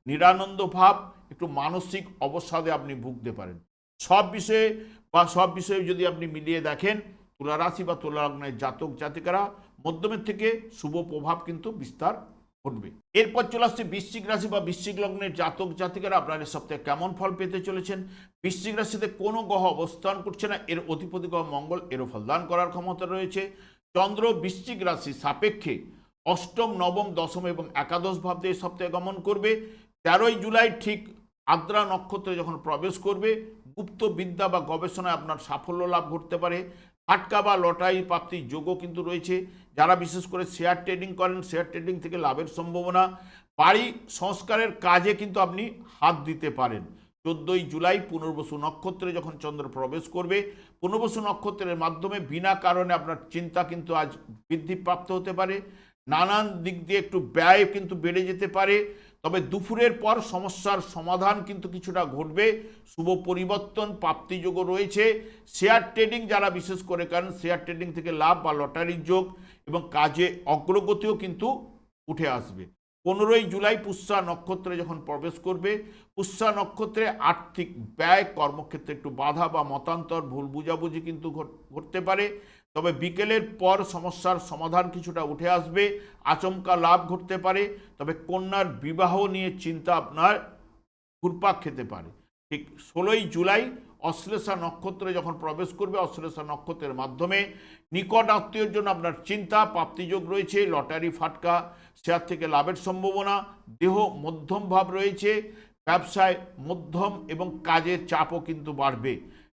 নিরানন্দ ভাব, একটু মানসিক অবসাদে আপনি ভুগতে পারেন। সব বিষয়ে যদি আপনি মিলিয়ে দেখেন, তুলা রাশি বা তুলা লগ্নের জাতক জাতিকারা মধ্যমের থেকে শুভ প্রভাব কিন্তু বিস্তার ঘটবে। এরপর চলে আসছে বৃশ্চিক রাশি বা বৃশ্চিক লগ্নের জাতক জাতিকারা আপনার এই সপ্তাহে কেমন ফল পেতে চলেছেন। বৃশ্চিক রাশিতে কোনো গ্রহ অবস্থান করছে না, এর অধিপতি গ্রহ মঙ্গল, এরও ফলদান করার ক্ষমতা রয়েছে। চন্দ্র বৃশ্চিক রাশি সাপেক্ষে অষ্টম, নবম, দশম এবং একাদশ ভাব দিয়ে এই সপ্তাহে গমন করবে। 13ই জুলাই ঠিক আদ্রা নক্ষত্রে যখন প্রবেশ করবে, গুপ্ত বিদ্যা বা গবেষণায় আপনার সাফল্য লাভ ঘটতে পারে, ফাটকা বা লটারি প্রাপ্তির যোগও কিন্তু রয়েছে। যারা বিশেষ করে শেয়ার ট্রেডিং করেন, শেয়ার ট্রেডিং থেকে লাভের সম্ভাবনা, বাড়ি সংস্কারের কাজে কিন্তু আপনি হাত দিতে পারেন। 14ই জুলাই পুনর্বসু নক্ষত্রে যখন চন্দ্র প্রবেশ করবে, পুনর্বসু নক্ষত্রের মাধ্যমে বিনা কারণে আপনার চিন্তা কিন্তু আজ বৃদ্ধিপ্রাপ্ত হতে পারে, নানান দিক দিয়ে একটু ব্যয় কিন্তু বেড়ে যেতে পারে। তবে দুপুরের পর সমস্যার সমাধান কিন্তু কিছুটা ঘটবে, শুভ পরিবর্তন প্রাপ্তিযোগও রয়েছে। শেয়ার ট্রেডিং যারা বিশেষ করে করেন, শেয়ার ট্রেডিং থেকে লাভ বা লটারির যোগ এবং কাজে অগ্রগতিও কিন্তু উঠে আসবে। 15ই জুলাই পুষ্যা নক্ষত্রে যখন প্রবেশ করবে, পুষ্যা নক্ষত্রে আর্থিক ব্যয়, কর্মক্ষেত্রে একটু বাধা বা মতান্তর, ভুল বুঝাবুঝি কিন্তু ঘটতে পারে। তবে বিকেলের পর সমস্যার সমাধান কিছুটা উঠে আসবে, আচমকা লাভ ঘটতে পারে। তবে কন্যার বিবাহ নিয়ে চিন্তা আপনার ঘুরপাক খেতে পারে। ঠিক 16ই জুলাই অশ্লেষা নক্ষত্রে যখন প্রবেশ করবে, অশ্লেষা নক্ষত্রের মাধ্যমে নিকট আত্মীয়ের জন্য আপনার চিন্তা, প্রাপ্তিযোগ রয়েছে, লটারি, ফাটকা, শেয়ার থেকে লাভের সম্ভাবনা, দেহ মধ্যম ভাব রয়েছে, ব্যবসায় মধ্যম এবং কাজের চাপও কিন্তু বাড়বে।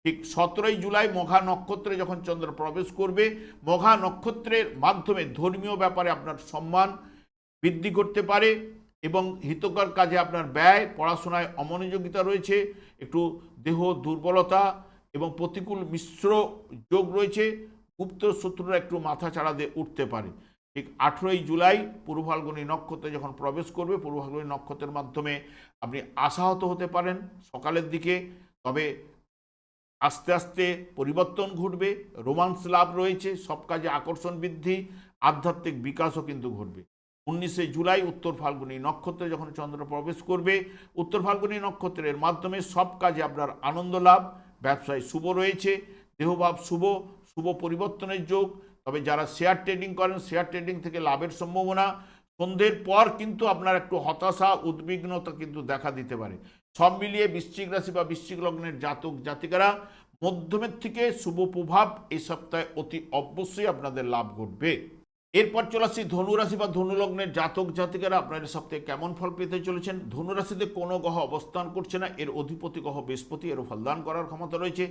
ঠিক 17ই জুলাই মঘা নক্ষত্রে যখন চন্দ্র প্রবেশ করবে, মঘা নক্ষত্রের মাধ্যমে ধর্মীয় ব্যাপারে আপনার সম্মান বৃদ্ধি করতে পারে এবং হিতকর কাজে আপনার ব্যয়, পড়াশোনায় অমনোযোগিতা রয়েছে, একটু দেহ দুর্বলতা এবং প্রতিকূল মিশ্র যোগ রয়েছে, গুপ্ত শত্রুরা একটু মাথা চাড়া দিয়ে উঠতে পারে। ঠিক 18ই জুলাই পূর্ব ফাল্গুনী নক্ষত্রে যখন প্রবেশ করবে, পূর্ব ফাল্গুনী নক্ষত্রের মাধ্যমে আপনি আশাহত হতে পারেন সকালের দিকে, তবে আস্তে আস্তে পরিবর্তন ঘটবে, রোমান্স লাভ রয়েছে, সব কাজে আকর্ষণ বৃদ্ধি, আধ্যাত্মিক বিকাশও কিন্তু ঘটবে। 19শে জুলাই উত্তর ফাল্গুনী নক্ষত্রে যখন চন্দ্র প্রবেশ করবে, উত্তর ফাল্গুনী নক্ষত্রের মাধ্যমে সব কাজে আপনার আনন্দ লাভ, ব্যবসায় শুভ রয়েছে, দেহভাব শুভ, শুভ পরিবর্তনের যোগ। তবে যারা শেয়ার ট্রেডিং করেন, শেয়ার ট্রেডিং থেকে লাভের সম্ভাবনা, সন্ধ্যের পর কিন্তু আপনার একটু হতাশা, উদ্বিগ্নতা কিন্তু দেখা দিতে পারে। সব মিলিয়ে বৃশ্চিক রাশি বা বৃশ্চিক লগ্নের জাতক জাতিকারা মধ্যমের থেকে শুভ প্রভাব এই সপ্তাহে অতি অবশ্যই আপনাদের লাভ ঘটবে। এরপর চলে আসছি ধনুরাশি বা ধনুলগ্নের জাতক জাতিকারা আপনার এই সপ্তাহে কেমন ফল পেতে চলেছেন। ধনুরাশিতে কোনো গ্রহ অবস্থান করছে না, এর অধিপতি গ্রহ বৃহস্পতি, এরও ফলদান করার ক্ষমতা রয়েছে।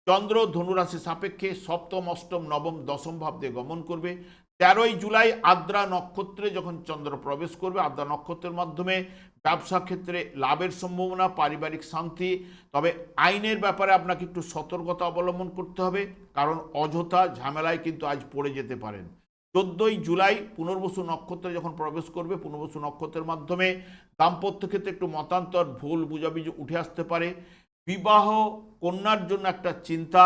চন্দ্র ধনুরাশি সাপেক্ষে সপ্তম, অষ্টম, নবম, দশম ভাব দিয়ে গমন করবে। জুলাই আদ্রা নক্ষত্রে যখন চন্দ্র প্রবেশ করবে, আদ্রা নক্ষত্রের মাধ্যমে ব্যবসা ক্ষেত্রে লাভের সম্ভাবনা, পারিবারিক শান্তি। তবে আইনের ব্যাপারে আপনাকে একটু সতর্কতা অবলম্বন করতে হবে, কারণ অযথা ঝামেলায় কিন্তু আজ পড়ে যেতে পারেন। 14ই জুলাই পুনর্বসু নক্ষত্রে যখন প্রবেশ করবে, পুনর্বসু নক্ষত্রের মাধ্যমে দাম্পত্য ক্ষেত্রে একটু মতান্তর, ভুল বুঝাবুঝি উঠে আসতে পারে। বিবাহ কন্যার জন্য একটা চিন্তা,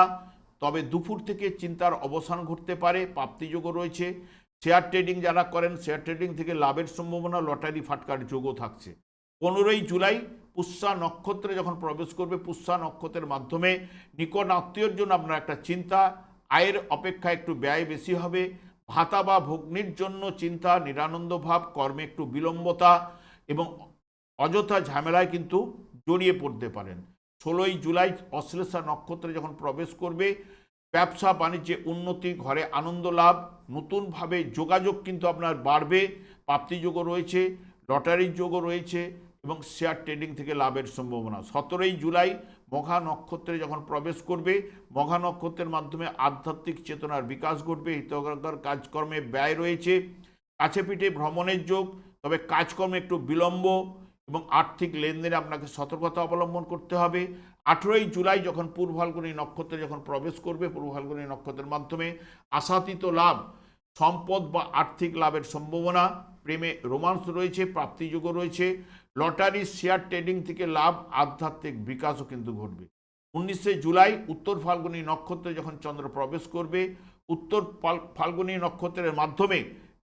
তবে দুপুর থেকে চিন্তার অবসান ঘটতে পারে, প্রাপ্তিযোগও রয়েছে। শেয়ার ট্রেডিং যারা করেন, শেয়ার ট্রেডিং থেকে লাভের সম্ভাবনা, লটারি ফাটকার যোগও থাকছে। 15ই জুলাই পুষ্যা নক্ষত্রে যখন প্রবেশ করবে, পুষ্যা নক্ষত্রের মাধ্যমে নিকট আত্মীয়র জন্য আপনার একটা চিন্তা, আয়ের অপেক্ষা একটু ব্যয় বেশি হবে। ভাতা বা ভগ্নির জন্য চিন্তা, নিরানন্দ ভাব, কর্মে একটু বিলম্বতা এবং অযথা ঝামেলায় কিন্তু জড়িয়ে পড়তে পারেন। 16ই জুলাই অশ্লেষা নক্ষত্রে যখন প্রবেশ করবে, ব্যবসা বাণিজ্যে উন্নতি, ঘরে আনন্দ লাভ, নতুনভাবে যোগাযোগ কিন্তু আপনার বাড়বে, প্রাপ্তিযোগও রয়েছে, লটারির যোগও রয়েছে এবং শেয়ার ট্রেডিং থেকে লাভের সম্ভাবনা। 17ই জুলাই মঘা নক্ষত্রে যখন প্রবেশ করবে, মঘা নক্ষত্রের মাধ্যমে আধ্যাত্মিক চেতনার বিকাশ ঘটবে, হিতকর কাজকর্মে ব্যয় রয়েছে, কাছে পিঠে ভ্রমণের যোগ, তবে কাজকর্মে একটু বিলম্ব এবং আর্থিক লেনদেনে আপনাকে সতর্কতা অবলম্বন করতে হবে। 18ই জুলাই যখন পূর্ব ফাল্গুনী নক্ষত্রে যখন প্রবেশ করবে, পূর্ব ফাল্গুনী নক্ষত্রের মাধ্যমে আশাতীত লাভ, সম্পদ বা আর্থিক লাভের সম্ভাবনা, প্রেমে রোমান্স রয়েছে, প্রাপ্তিযোগও রয়েছে, লটারি, শেয়ার ট্রেডিং থেকে লাভ, আধ্যাত্মিক বিকাশও কিন্তু ঘটবে। 19শে জুলাই উত্তর ফাল্গুনী নক্ষত্রে যখন চন্দ্র প্রবেশ করবে, উত্তর ফাল্গুনী নক্ষত্রের মাধ্যমে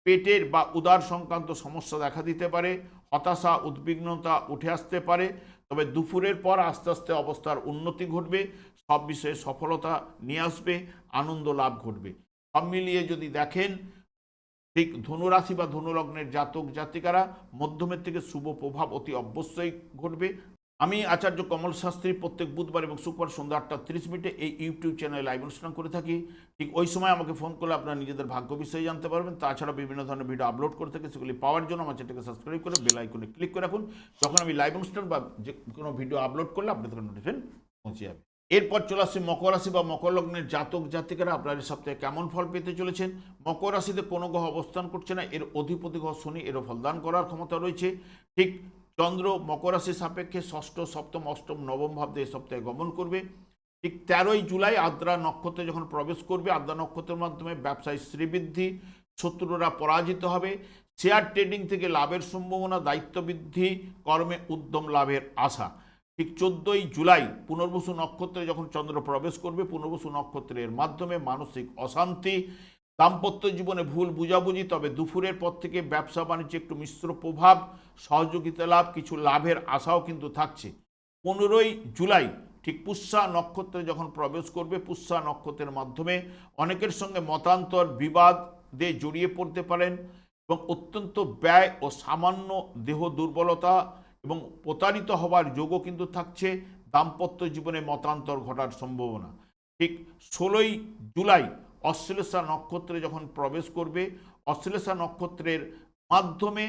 পেটের বা উদার সংক্রান্ত সমস্যা দেখা দিতে পারে, হতাশা, উদ্বিগ্নতা উঠে আসতে পারে। তবে দুপুরের পর আস্তে আস্তে অবস্থার উন্নতি ঘটবে, সব বিষয়ে সফলতা নিয়ে আসবে, আনন্দ লাভ ঘটবে। সব মিলিয়ে যদি দেখেন, ঠিক ধনুরাশি বা ধনুলগ্নের জাতক জাতিকারা মধ্যমের থেকে শুভ প্রভাব অতি অবশ্যই ঘটবে। আমি আচার্য কমল শাস্ত্রী প্রত্যেক বুধবার এবং শুক্রবার সন্ধ্যা 8:30 এই ইউটিউব চ্যানেলে লাইভ অনুষ্ঠান করে থাকি। ঠিক ওই সময় আমাকে ফোন করলে আপনারা নিজেদের ভাগ্য বিষয়ে জানতে পারবেন। তাছাড়া বিভিন্ন ধরনের ভিডিও আপলোড করে থাকি, সেগুলি পাওয়ার জন্য আমার চ্যানেলকে সাবস্ক্রাইব করে বেল আইকনে ক্লিক করে রাখুন। যখন আমি লাইভ অনুষ্ঠান বা যে কোনো ভিডিও আপলোড করলে আপনাদের নোটিফিকেশন পৌঁছে যাবে। এরপর চলে আসছে মকর রাশি বা মকর লগ্নের জাতক জাতিকারা, আপনারা এই সপ্তাহে কেমন ফল পেতে চলেছেন। মকর রাশিতে কোনো গ্রহ অবস্থান করছে না, এর অধিপতি গ্রহ শনি, এরও ফলদান করার ক্ষমতা রয়েছে। ঠিক চন্দ্র মকর রাশির সাপেক্ষে ষষ্ঠ, সপ্তম, অষ্টম, নবম ভাব দিয়ে এই সপ্তাহে গমন করবে। ঠিক 13ই জুলাই আদ্রা নক্ষত্রে যখন প্রবেশ করবে, আদ্রা নক্ষত্রের মাধ্যমে ব্যবসায় শ্রীবৃদ্ধি, শত্রুরা পরাজিত হবে, শেয়ার ট্রেডিং থেকে লাভের সম্ভাবনা, দায়িত্ব বৃদ্ধি, কর্মে উদ্যম লাভের আশা। ঠিক 14ই জুলাই পুনর্বসু নক্ষত্রে যখন চন্দ্র প্রবেশ করবে, পুনর্বসু নক্ষত্রের মাধ্যমে মানসিক অশান্তি, দাম্পত্য জীবনে ভুল বুঝাবুঝি, তবে দুপুরের পর থেকে ব্যবসা বাণিজ্যে একটু মিশ্র প্রভাব, সহযোগিতা লাভ, কিছু লাভের আশাও কিন্তু থাকছে। 15ই জুলাই ঠিক পুষ্যা নক্ষত্রে যখন প্রবেশ করবে, পুষ্যা নক্ষত্রের মাধ্যমে অনেকের সঙ্গে মতান্তর, বিবাদে জড়িয়ে পড়তে পারেন এবং অত্যন্ত ব্যয় ও সামান্য দেহ দুর্বলতা এবং প্রতারিত হওয়ার যোগও কিন্তু থাকছে, দাম্পত্য জীবনে মতান্তর ঘটার সম্ভাবনা। ঠিক 16ই জুলাই অশ্লেষা নক্ষত্রে যখন প্রবেশ করবে, অশ্লেষা নক্ষত্রের মাধ্যমে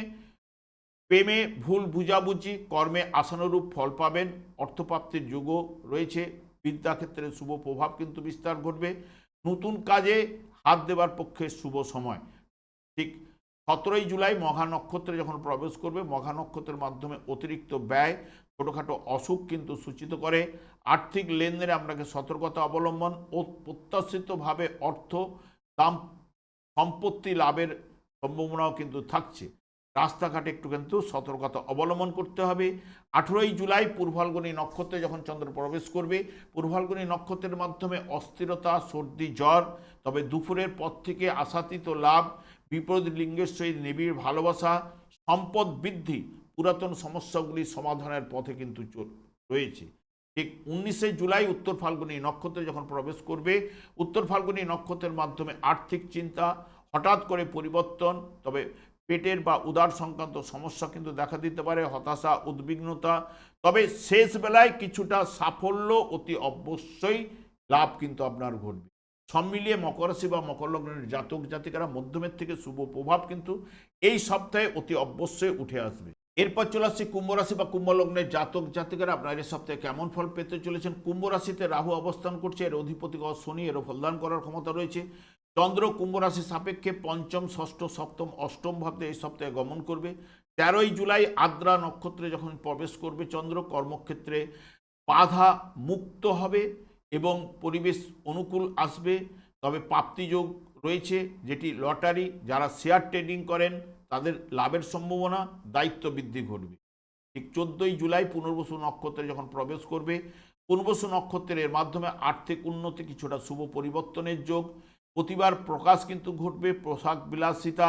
প্রেমে ভুল বুঝাবুঝি, কর্মে আশানুরূপ ফল পাবেন, অর্থপ্রাপ্তির যোগও রয়েছে, বিদ্যাক্ষেত্রে শুভ প্রভাব কিন্তু বিস্তার ঘটবে, নতুন কাজে হাত দেবার পক্ষে শুভ সময়। ঠিক 17ই জুলাই মঘা নক্ষত্রে যখন প্রবেশ করবে, মঘা নক্ষত্রের মাধ্যমে অতিরিক্ত ব্যয়, ছোটোখাটো অসুখ কিন্তু সূচিত করে, আর্থিক লেনদেনে আপনাকে সতর্কতা অবলম্বন ও প্রত্যাশিতভাবে অর্থ দাম সম্পত্তি লাভের সম্ভাবনাও কিন্তু থাকছে। রাস্তাঘাটে একটু কিন্তু সতর্কতা অবলম্বন করতে হবে। 18ই জুলাই পূর্ব ফাল্গুনী নক্ষত্রে যখন চন্দ্র প্রবেশ করবে, পূর্ব ফাল্গুনী নক্ষত্রের মাধ্যমে অস্থিরতা, সর্দি, জ্বর, তবে দুপুরের পর থেকে আশাতীত লাভ, বিপরীত লিঙ্গের সহিত নিবিড় ভালোবাসা, সম্পদ বৃদ্ধি, পুরাতন সমস্যাগুলি সমাধানের পথে কিন্তু রয়েছে। ঠিক 19শে জুলাই উত্তর ফাল্গুনী নক্ষত্রে যখন প্রবেশ করবে, উত্তর ফাল্গুনী নক্ষত্রের মাধ্যমে আর্থিক চিন্তা, হঠাৎ করে পরিবর্তন, তবে পেটের বা উদার সংক্রান্ত সমস্যা কিন্তু দেখা দিতে পারে, হতাশা, উদ্বিগ্নতা, তবে শেষ বেলায় কিছুটা সাফল্য অতি অবশ্যই লাভ কিন্তু আপনার ঘটবে। সব মিলিয়ে মকর রাশি বা মকর লগ্নের জাতক জাতিকারা মধ্যমের থেকে শুভ প্রভাব কিন্তু এই সপ্তাহে অতি অবশ্যই উঠে আসবে। এরপর চলে আসছে কুম্ভ রাশি বা কুম্ভ লগ্নের জাতক জাতিকারা, আপনারা এই সপ্তাহে কেমন ফল পেতে চলেছেন। কুম্ভ রাশিতে রাহু অবস্থান করছে, এর অধিপতি গ্রহ শনি, এরও ফলদান করার ক্ষমতা রয়েছে। চন্দ্র কুম্ভ রাশি সাপেক্ষে পঞ্চম ষষ্ঠ সপ্তম অষ্টম ভাবে এই সপ্তাহে গমন করবে। 13ই জুলাই আদ্রা নক্ষত্রে যখন প্রবেশ করবে চন্দ্র, কর্মক্ষেত্রে বাধা মুক্ত হবে এবং পরিবেশ অনুকূল আসবে। তবে প্রাপ্তিযোগ রয়েছে, যেটি লটারি, যারা শেয়ার ট্রেডিং করেন তাদের লাভের সম্ভাবনা, দায়িত্ব বৃদ্ধি ঘটবে। ঠিক 14ই জুলাই পুনর্বসু নক্ষত্রে যখন প্রবেশ করবে, পুনর্বসু নক্ষত্রের মাধ্যমে আর্থিক উন্নতি, কিছুটা শুভ পরিবর্তনের যোগ, প্রতিবার প্রকাশ কিন্তু ঘটবে, পোশাক বিলাসিতা,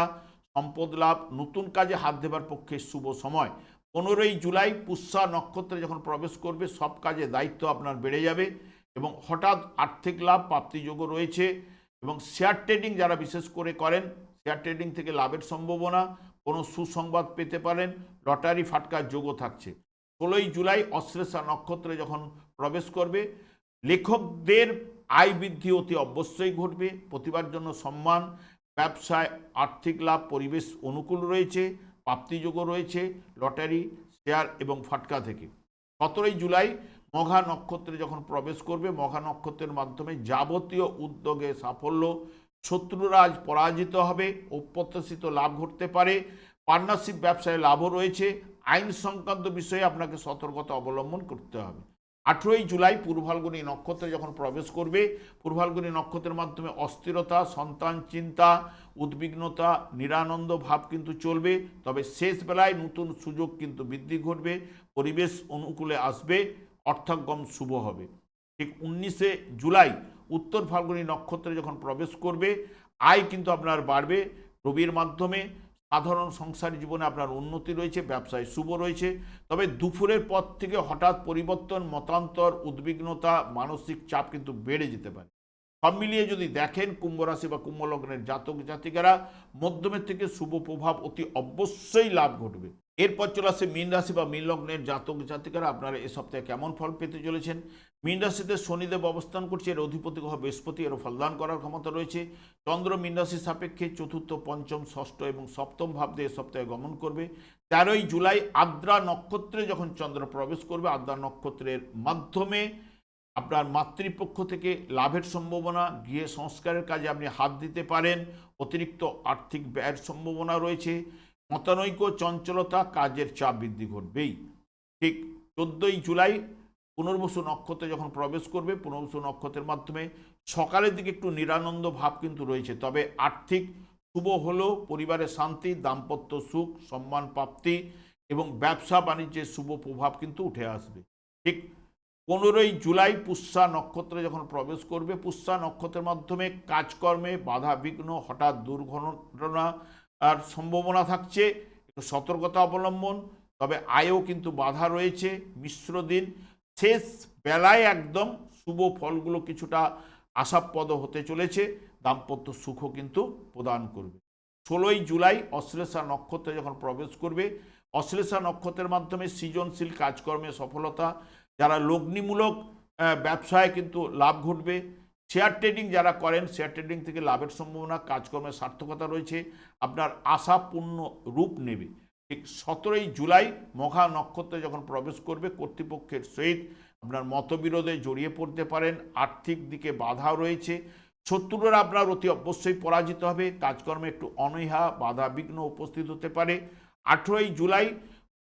সম্পদ লাভ, নতুন কাজে হাত দেবার পক্ষে শুভ সময়। 15ই জুলাই পুষ্যা নক্ষত্রে যখন প্রবেশ করবে সব কাজে দায়িত্ব আপনার বেড়ে যাবে এবং হঠাৎ আর্থিক লাভ প্রাপ্তিযোগও রয়েছে। এবং শেয়ার ট্রেডিং যারা বিশেষ করে করেন, শেয়ার ট্রেডিং থেকে লাভের সম্ভাবনা, কোনো সুসংবাদ পেতে পারেন, লটারি ফাটকার যোগও থাকছে। 16ই জুলাই অশ্লেষা নক্ষত্রে যখন প্রবেশ করবে, লেখকদের আয় বৃদ্ধি অতি অবশ্যই ঘটবে, প্রতিবার জন্য সম্মান, ব্যবসায় আর্থিক লাভ, পরিবেশ অনুকূল রয়েছে, প্রাপ্তিযোগও রয়েছে লটারি, শেয়ার এবং ফাটকা থেকে। 17ই জুলাই মঘা নক্ষত্রে যখন প্রবেশ করবে, মঘা নক্ষত্রের মাধ্যমে যাবতীয় উদ্যোগে সাফল্য, শত্রুরা আজ পরাজিত হবে, অপ্রত্যাশিত লাভ ঘটতে পারে, পার্টনারশিপ ব্যবসায় লাভও রয়েছে। আইন সংক্রান্ত বিষয়ে আপনাকে সতর্কতা অবলম্বন করতে হবে। 18ই জুলাই পূর্ব ফাল্গুনী নক্ষত্রে যখন প্রবেশ করবে, পূর্ব ফাল্গুনী নক্ষত্রের মাধ্যমে অস্থিরতা, সন্তান চিন্তা, উদ্বিগ্নতা, নিরানন্দ ভাব কিন্তু চলবে। তবে শেষ বেলায় নতুন সুযোগ কিন্তু বৃদ্ধি ঘটবে, পরিবেশ অনুকূলে আসবে, অর্থাগম শুভ হবে। ঠিক 19শে জুলাই উত্তর ফাল্গুনী নক্ষত্রে যখন প্রবেশ করবে, আয় কিন্তু আপনার বাড়বে রবির মাধ্যমে, সাধারণ সংসার জীবনে আপনার উন্নতি রয়েছে, ব্যবসায় শুভ রয়েছে। তবে দুপুরের পর থেকে হঠাৎ পরিবর্তন, মতান্তর, উদ্বিগ্নতা, মানসিক চাপ কিন্তু বেড়ে যেতে পারে। সব মিলিয়ে যদি দেখেন কুম্ভ রাশি বা কুম্ভ লগ্নের জাতক জাতিকারা, মধ্যমের থেকে শুভ প্রভাব অতি অবশ্যই লাভ ঘটবে। এরপর চলে আসে মীন রাশি বা মীন লগ্নের জাতক জাতিকারা, আপনারা এ সপ্তাহে কেমন ফল পেতে চলেছেন। মীন রাশিতে শনিদেব অবস্থান করছে, এর অধিপতি গ্রহ বৃহস্পতি, এরও ফলদান করার ক্ষমতা রয়েছে। চন্দ্র মীন রাশির সাপেক্ষে চতুর্থ, পঞ্চম, ষষ্ঠ এবং সপ্তম ভাব দিয়ে এ সপ্তাহে গমন করবে। 13ই জুলাই আদ্রা নক্ষত্রে যখন চন্দ্র প্রবেশ করবে, আদ্রা নক্ষত্রের মাধ্যমে আপনার মাতৃপক্ষ থেকে লাভের সম্ভাবনা, গৃহে সংস্কারের কাজে আপনি হাত দিতে পারেন, অতিরিক্ত আর্থিক ব্যয়ের সম্ভাবনা রয়েছে, মতানৈক্য, চঞ্চলতা, কাজের চাপ বৃদ্ধি ঘটবেই। ঠিক 14ই জুলাই পুনর্বসু নক্ষত্রে যখন প্রবেশ করবে, পুনর্বসু নক্ষত্রের মাধ্যমে সকালের দিকে একটু নিরানন্দ ভাব কিন্তু রয়েছে, তবে আর্থিক শুভ হলেও পরিবারের শান্তি, দাম্পত্য সুখ, সম্মান প্রাপ্তি এবং ব্যবসা বাণিজ্যের শুভ প্রভাব কিন্তু উঠে আসবে। ঠিক 15ই জুলাই পুষ্যা নক্ষত্রে যখন প্রবেশ করবে, পুষ্যা নক্ষত্রের মাধ্যমে কাজকর্মে বাধা বিঘ্ন, হঠাৎ দুর্ঘটনা আর সম্ভাবনা থাকছে, একটু সতর্কতা অবলম্বন। তবে আয়ও কিন্তু বাধা রয়েছে, মিশ্র দিন, শেষ বেলায় একদম শুভ ফলগুলো কিছুটা আশাপ্রদ হতে চলেছে, দাম্পত্য সুখও কিন্তু প্রদান করবে। 16ই জুলাই অশ্লেষা নক্ষত্রে যখন প্রবেশ করবে, অশ্লেষা নক্ষত্রের মাধ্যমে সৃজনশীল কাজকর্মে সফলতা, যারা লগ্নিমূলক ব্যবসায় কিন্তু লাভ ঘটবে, শেয়ার ট্রেডিং যারা করেন শেয়ার ট্রেডিং থেকে লাভের সম্ভাবনা, কাজকর্মের সার্থকতা রয়েছে, আপনার আশাপূর্ণ রূপ নেবে। ঠিক 17ই জুলাই মঘা নক্ষত্রে যখন প্রবেশ করবে, কর্তৃপক্ষের সহিত আপনার মতবিরোধে জড়িয়ে পড়তে পারেন, আর্থিক দিকে বাধা রয়েছে, শত্রুরা আপনার অতি অবশ্যই পরাজিত হবে, কাজকর্মে একটু অনীহা, বাধা বিঘ্ন উপস্থিত হতে পারে। 18ই জুলাই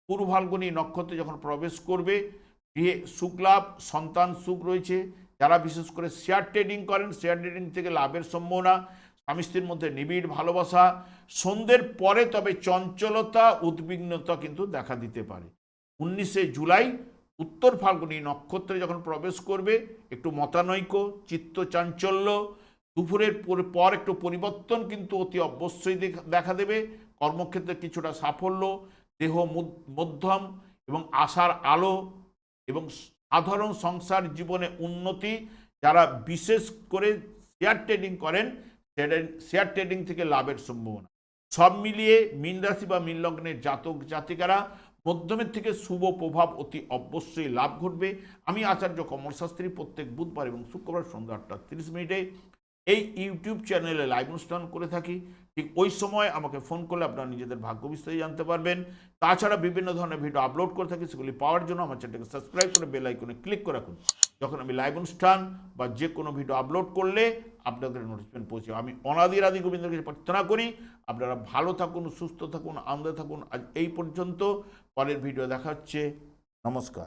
পূর্ব ফাল্গুনী নক্ষত্রে যখন প্রবেশ করবে, গৃহে সুখ লাভ, সন্তান সুখ রয়েছে, যারা বিশেষ করে শেয়ার ট্রেডিং করেন শেয়ার ট্রেডিং থেকে লাভের সম্ভাবনা, স্বামী স্ত্রীর মধ্যে নিবিড় ভালোবাসা, সন্ধ্যের পরে তবে চঞ্চলতা, উদ্বিগ্নতা কিন্তু দেখা দিতে পারে। 19শে জুলাই উত্তর ফাল্গুনী নক্ষত্রে যখন প্রবেশ করবে, একটু মতানৈক্য, চিত্ত চাঞ্চল্য, দুপুরের পর একটু পরিবর্তন কিন্তু অতি অবশ্যই দেখা দেবে, কর্মক্ষেত্রে কিছুটা সাফল্য, দেহ মধ্যম এবং আশার আলো এবং সাধারণ সংসার জীবনে উন্নতি, যারা বিশেষ করে শেয়ার ট্রেডিং করেন শেয়ার ট্রেডিং থেকে লাভের সম্ভাবনা। সব মিলিয়ে মীন রাশি বা মীন লগ্নের জাতক জাতিকারা, মধ্যমের থেকে শুভ প্রভাব অতি অবশ্যই লাভ ঘটবে। আমি আচার্য কমল শাস্ত্রী প্রত্যেক বুধবার এবং শুক্রবার সন্ধ্যা 8:30 এই ইউটিউব চ্যানেলে লাইভ অনুষ্ঠান করে থাকি। ঠিক ওই সময় আমাকে ফোন করলে আপনারা নিজেদের ভাগ্য বিস্তারিত জানতে পারবেন। তাছাড়া বিভিন্ন ধরনের ভিডিও আপলোড করে থাকি, সেগুলি পাওয়ার জন্য আমার চ্যানেলকে সাবস্ক্রাইব করে বেল আইকনে ক্লিক করে রাখুন। যখন আমি লাইভ অনুষ্ঠান বা যে কোনো ভিডিও আপলোড করলে আপনাদের নোটিফিকেশন পৌঁছে আমি অনাদির আদি গোবিন্দের কাছে প্রার্থনা করি আপনারা ভালো থাকুন, সুস্থ থাকুন, আনন্দে থাকুন। আজ এই পর্যন্ত, পরের ভিডিও দেখা হচ্ছে। নমস্কার।